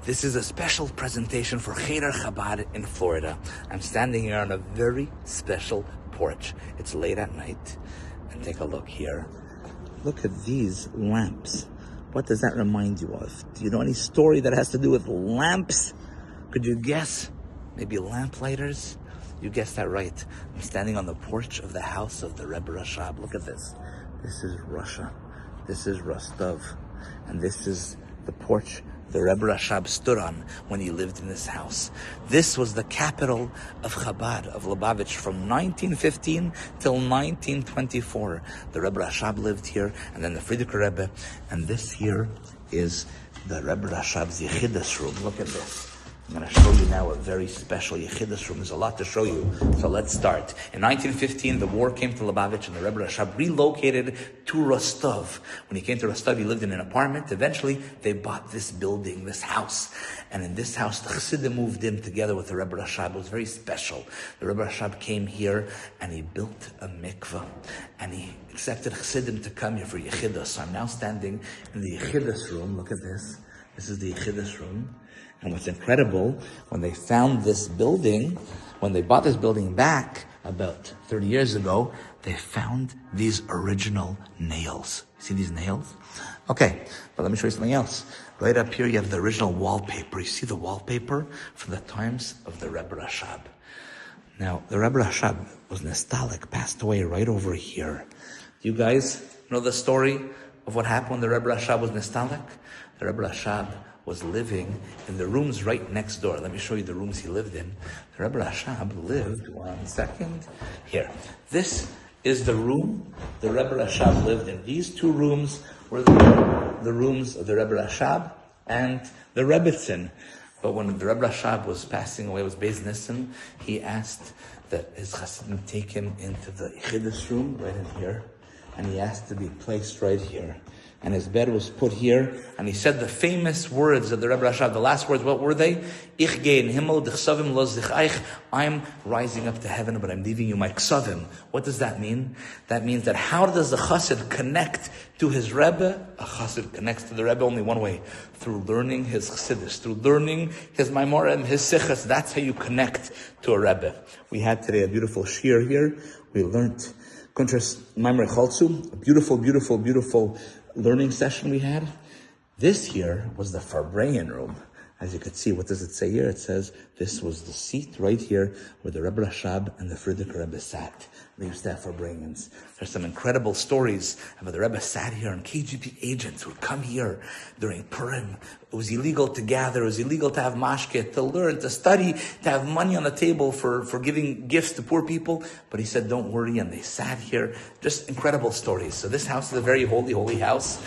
This is a special presentation for Cheder Chabad in Florida. I'm standing here on a very special porch. It's late at night, and take a look here. Look at these lamps. What does that remind you of? Do you know any story that has to do with lamps? Could you guess? Maybe lamplighters? You guessed that right. I'm standing on the porch of the house of the Rebbe Rashab. Look at this. This is Russia. This is Rostov. And this is the porch the Rebbe Rashab stood on when he lived in this house. This was the capital of Chabad, of Lubavitch, from 1915 till 1924. The Rebbe Rashab lived here, and then the Frierdiker Rebbe. And this here is the Rebbe Rashab's Yechidus room. Look at this. I'm going to show you now a very special Yechidus room. There's a lot to show you, so let's start. In 1915, the war came to Lubavitch, and the Rebbe Rashab relocated to Rostov. When he came to Rostov, he lived in an apartment. Eventually, they bought this building, this house. And in this house, the Chassidim moved in together with the Rebbe Rashab. It was very special. The Rebbe Rashab came here, and he built a mikveh. And he accepted Chassidim to come here for Yechidus. So I'm now standing in the Yechidus room. Look at this. This is the Yechidus room. And what's incredible, when they found this building, when they bought this building back about 30 years ago, they found these original nails. See these nails? Okay, but let me show you something else. Right up here, you have the original wallpaper. You see the wallpaper from the times of the Rebbe Rashab. Now, the Rebbe Rashab was nostalgic, passed away right over here. You guys know the story of what happened when the Rebbe Rashab was nostalgic? The Rebbe Rashab was living in the rooms right next door. Let me show you the rooms he lived in. The Rebbe Rashab lived, one second, here. This is the room the Rebbe Rashab lived in. These two rooms were the rooms of the Rebbe Rashab and the Rebbitzin. But when the Rebbe Rashab was passing away, was Beis Nissen, he asked that his Chassidim take him into the Yechidus room, right in here, and he asked to be placed right here. And his bed was put here, and he said the famous words of the Rebbe Rashab. The last words, what were they? Ich gehe in Himmel, d'chsavim lo zichaich. I'm rising up to heaven, but I'm leaving you my ksavim. What does that mean? That means that how does the chassid connect to his Rebbe? A chassid connects to the Rebbe only one way, through learning his chassidus, through learning his maimorim, his sichas. That's how you connect to a Rebbe. We had today a beautiful shir here. We learned Kuntras Maimre Chaltzu, a beautiful, beautiful, beautiful learning session we had. This here was the Farbreyan room. As you could see, what does it say here? It says this was the seat right here where the Rebbe Rashab and the Frierdiker Rebbe sat. They used to have Farbreyans. There's some incredible stories about the Rebbe sat here, and KGB agents would come here during Purim. It was illegal to gather. It was illegal to have mashke, to learn, to study, to have money on the table for giving gifts to poor people. But he said, don't worry, and they sat here. Just incredible stories. So this house is a very holy, holy house.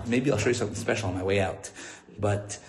Maybe I'll show you something special on my way out. But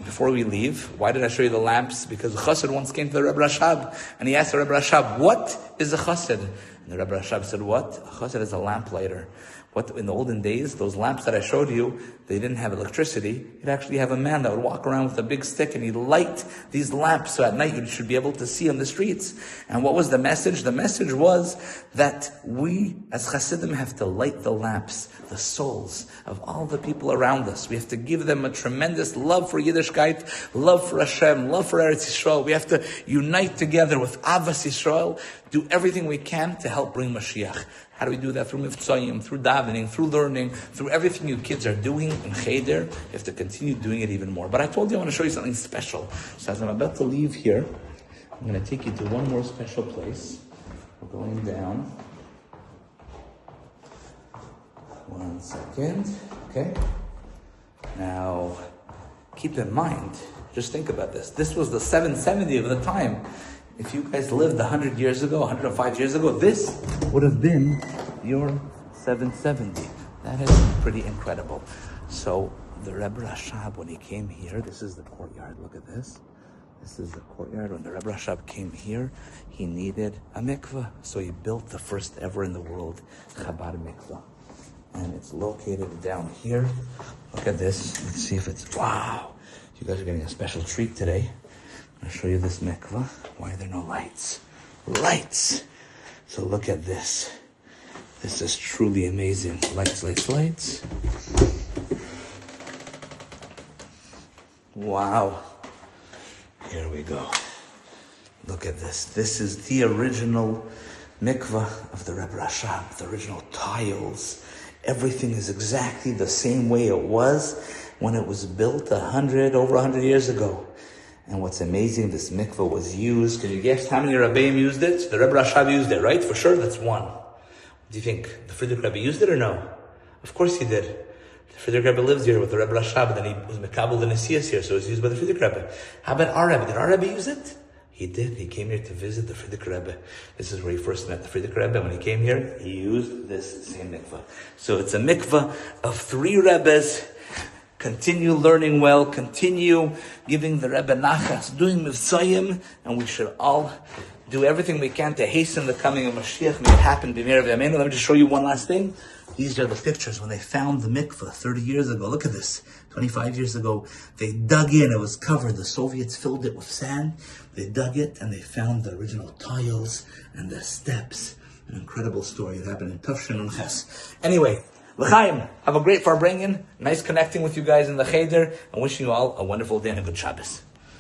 before we leave, why did I show you the lamps? Because the chassid once came to the Rebbe Rashab, and he asked the Rebbe Rashab, what is a chassid? And the Rebbe Rashab said, what? A chassid is a lamplighter. What, in the olden days, those lamps that I showed you, they didn't have electricity. You'd actually have a man that would walk around with a big stick and he'd light these lamps so at night you should be able to see on the streets. And what was the message? The message was that we, as Chassidim, have to light the lamps, the souls of all the people around us. We have to give them a tremendous love for Yiddishkeit, love for Hashem, love for Eretz Yisrael. We have to unite together with Avas Yisrael, do everything we can to help bring Mashiach. How do we do that? Through Mivtzayim, through davening, through learning, through everything you kids are doing in Cheder. You have to continue doing it even more. But I told you I want to show you something special. So as I'm about to leave here, I'm going to take you to one more special place. We're going down. One second. Okay. Now, keep in mind, just think about this. This was the 770 of the time. If you guys lived 100 years ago, 105 years ago, this would have been your 770. That is pretty incredible. So the Rebbe Rashab, when he came here, this is the courtyard. Look at this. This is the courtyard. When the Rebbe Rashab came here, he needed a mikveh. So he built the first ever in the world Chabad mikveh. And it's located down here. Look at this. Let's see if it's, wow. You guys are getting a special treat today. I'll show you this mikveh. Why are there no lights? Lights! So look at this. This is truly amazing. Lights, lights, lights. Wow. Here we go. Look at this. This is the original mikvah of the Rebbe Rashab, the original tiles. Everything is exactly the same way it was when it was built over 100 years ago. And what's amazing, this mikvah was used. Can you guess how many Rabbeim used it? The Rebbe Rashab used it, right? For sure, that's one. What do you think? The Friedrich Rebbe used it or no? Of course he did. The Friedrich Rebbe lives here with the Rebbe Rashab, and then he was Mekabel the Nesias here, so it was used by the Friedrich Rebbe. How about our Rebbe? Did our Rebbe use it? He did. He came here to visit the Friedrich Rebbe. This is where he first met the Friedrich Rebbe. When he came here, he used this same mikvah. So it's a mikvah of 3 Rebbes. Continue learning well, continue giving the Rebbe nachas, doing mivtzayim, and we should all do everything we can to hasten the coming of Mashiach. May it happen b'meir v'yameinu. Let me just show you one last thing. These are the pictures when they found the mikveh 30 years ago. Look at this. 25 years ago, they dug in. It was covered. The Soviets filled it with sand. They dug it and they found the original tiles and the steps. An incredible story. It happened in Tufshin and Ches. Anyway, L'chaim, have a great Farbrengen. Nice connecting with you guys in the Cheder, and wishing you all a wonderful day and a good Shabbos.